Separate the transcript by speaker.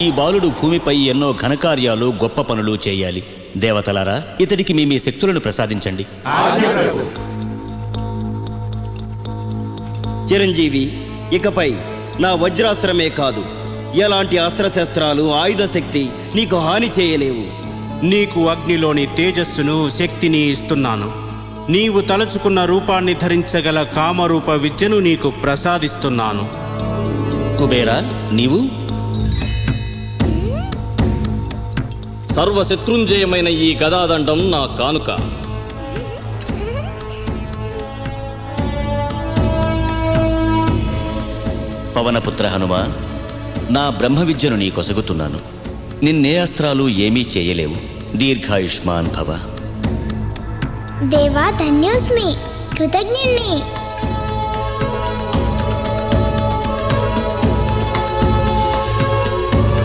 Speaker 1: ఈ బాలుడు భూమిపై ఎన్నో ఘనకార్యాలు గొప్ప పనులు చేయాలి. దేవతలారా, ఇతడికి మీ శక్తులను ప్రసాదించండి.
Speaker 2: చిరంజీవి, ఇకపై నా వజ్రాస్త్రమే కాదు, ఎలాంటి అస్త్రశస్త్రాలు ఆయుధ శక్తి నీకు హాని చేయలేవు.
Speaker 3: నీకు అగ్నిలోని తేజస్సును శక్తిని ఇస్తున్నాను. నీవు తలుచుకున్న రూపాన్ని ధరించగల కామరూప విద్యను నీకు ప్రసాదిస్తున్నాను.
Speaker 1: కుబేరా, నీవు
Speaker 4: సర్వశత్రుంజయమైన ఈ గదాదండం నా కానుక.
Speaker 1: పవనపుత్ర హనుమ, నా బ్రహ్మ విద్యను నీ కొసగుతున్నాను. నిన్నే అస్త్రాలు ఏమీ చేయలేవు. దీర్ఘాయుష్మాన్ భవ.
Speaker 5: దేవా, ధన్యోస్మి, కృతజ్ఞుణ్ణి.